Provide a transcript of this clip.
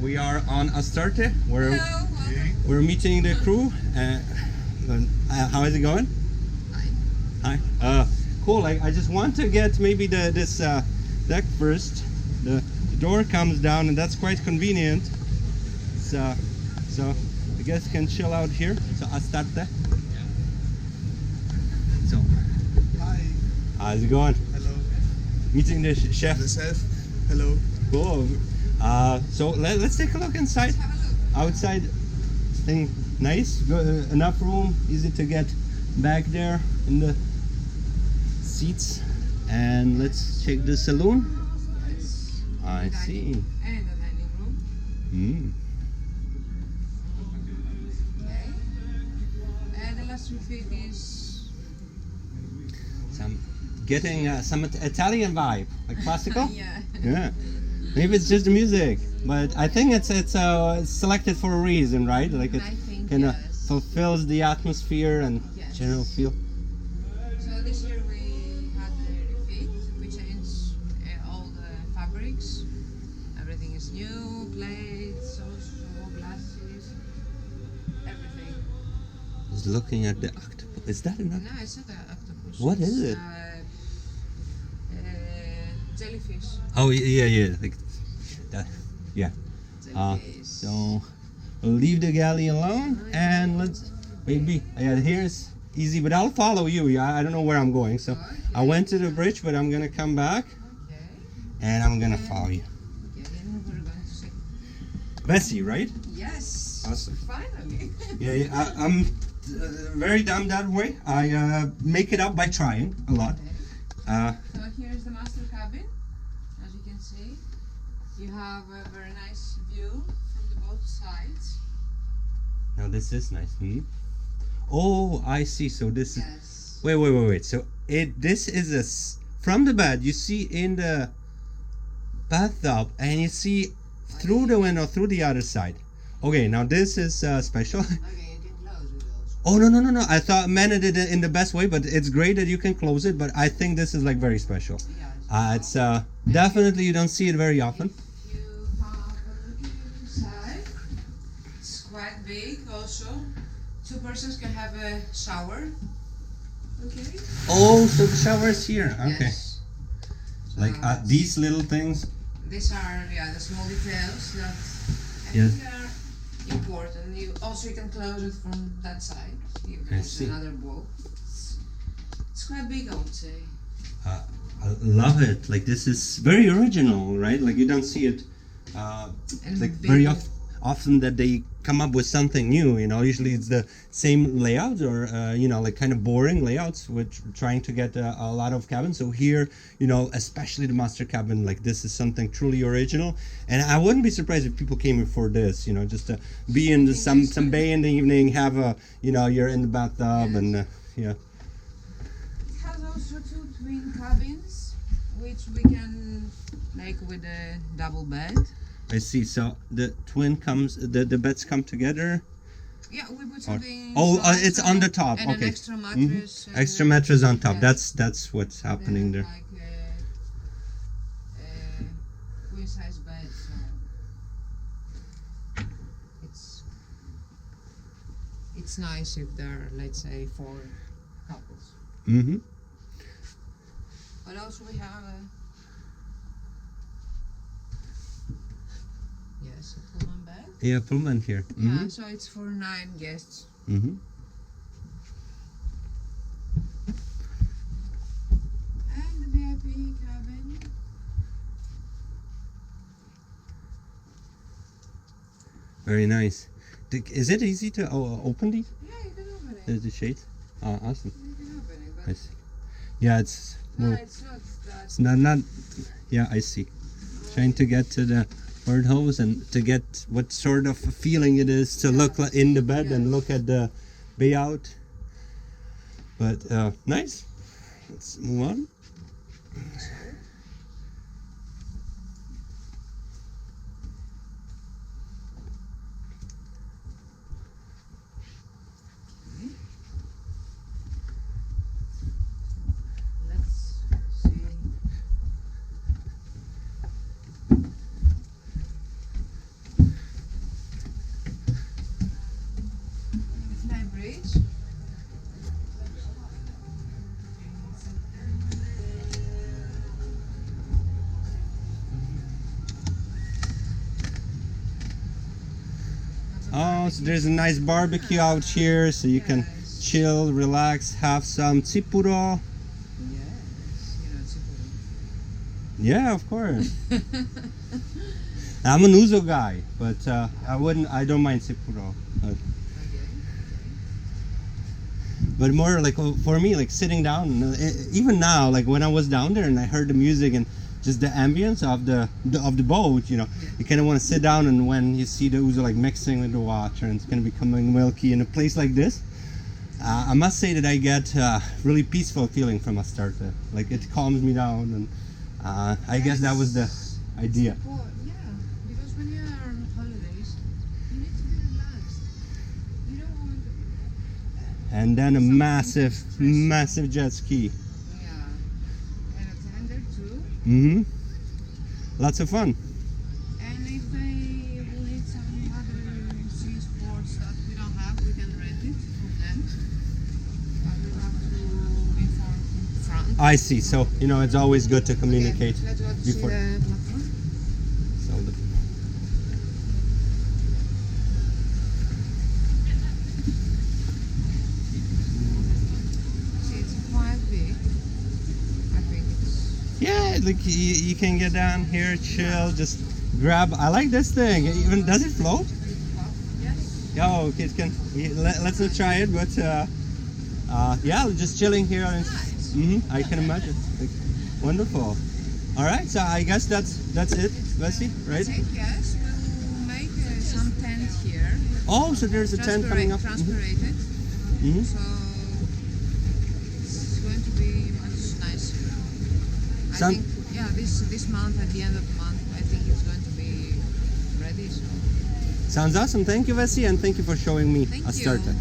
we are on ASTARTE. We're meeting the crew. How is it going? Fine. Hi. Cool. I just want to get maybe this deck first. The door comes down, and that's quite convenient. So the guests can chill out here. So ASTARTE. So. Hi. How's it going? Hello. Meeting the chef. The chef. Hello. Cool. So let's take a look inside. Outside, thing nice. Enough room, easy to get back there in the seats. And let's check the saloon. I see. And the dining room. Okay. And the last refit is. I'm getting some Italian vibe, like classical. Yeah. Yeah. Maybe it's just the music, but I think it's selected for a reason, right? Like it I think kind of yes. fulfills the atmosphere and Yes. general feel. So this year we had the refit. We changed all the fabrics. Everything is new, plates, also glasses, everything. Just looking at the octopus. Is that an octopus? No, it's not an octopus. What it's, is it? Jellyfish. Oh yeah, like that. Yeah. Jellyfish. So we'll leave the galley alone and let's maybe. Yeah, here's easy, but I'll follow you. Yeah, I don't know where I'm going, so I went to the bridge, but I'm gonna come back Okay. and I'm gonna follow you. Okay, then we're going to see. Bessie, right? Yes. Awesome. Finally. Yeah, I'm very dumb that way. I make it up by trying a lot. So here's the master cabin. As you can see, you have a very nice view from the both sides. Now this is nice. Oh, I see. So this is. Yes. Wait. So this is from the bed. You see in the bathtub, and you see through the window through the other side. Okay, now this is special. Okay, you can close it also. Oh no! I thought meant it in the best way, but it's great that you can close it. But I think this is like very special. Yeah, It's definitely you don't see it very often. if you have a look inside, it's quite big also. Two persons can have a shower. Okay. Oh, so the shower is here. Okay. Yes. So Like these little things. these are the small details that I Yes. think are important. You can close it from that side. You I can use see. another wall. It's quite big, I would say. I love it. Like this is very original, right? Like you don't see it And like big. very often that they come up with something new. You know, usually it's the same layout or like kind of boring layouts. With trying to get a lot of cabins. So here, especially the master cabin, like this is something truly original. And I wouldn't be surprised if people came in for this. Just to be in some bay in the evening, have you're in the bathtub and yeah. It has also two twin cabins, which we can make with a double bed. I see. So the twin comes, the beds come together. Yeah, we put something. It's on the top. And Okay. an extra mattress. Extra mattress on top. yeah. That's what's happening there. Like a queen size bed. So it's nice if there are, let's say, 4 couples. Mm-hmm. But also we have a Pullman bed. Yeah, Pullman here. Mm-hmm. Yeah, so it's for 9 guests. Mm-hmm. And the VIP cabin. Very nice. Is it easy to open these? Yeah, you can open it. The shades? Oh, awesome. You can open it, I but see. Yeah, it's no, more. it's not that. It's not. Yeah, I see. Trying to get to the birdhouse and to get what sort of feeling it is to look in the bed and look at the bay out. But nice. Let's move on. Let's see. know, so there's a nice barbecue out here, so you can Yes. chill, relax, have some tsipuro. Yes, you know, Tsipuro. Yeah, of course. I'm an uzo guy, but I don't mind tsipuro. Okay. But more like for me, like sitting down, even now, like when I was down there and I heard the music and just the ambience of the boat, you know, you kind of want to sit down, and when you see the ouzo like mixing with the water and it's going to becoming milky in a place like this, I must say that I get really peaceful feeling from ASTARTE. Like it calms me down, and I guess that was the idea. Well, yeah, because when you are on holidays, you need to be relaxed. You don't want to, And then a massive jet ski. yeah, and a tender too. Mm-hmm. Lots of fun. And if they will need some other sea sports that we don't have, we can rent it from them. But we have to inform in front. I see. So, you know, it's always good to communicate Okay, let's go to before. see the platform. So See, it's quite big. I think it's yeah, like you can get down here, chill, just grab. I like this thing. Even does it float? yes. Oh, kids can. Let's not try it, but yeah, just chilling here. And, I can imagine. Like, wonderful. All right, so I guess that's it, Leslie, right? That's it, yes. We'll make some tent here. Oh, so there's a tent coming up. Transpirated. Mhm. So it's going to be much nicer. I Some- think, yeah, this month, at the end of the month, I think it's going to be ready. So Sounds awesome. Thank you, Vessi, and thank you for showing me thank ASTARTE. you.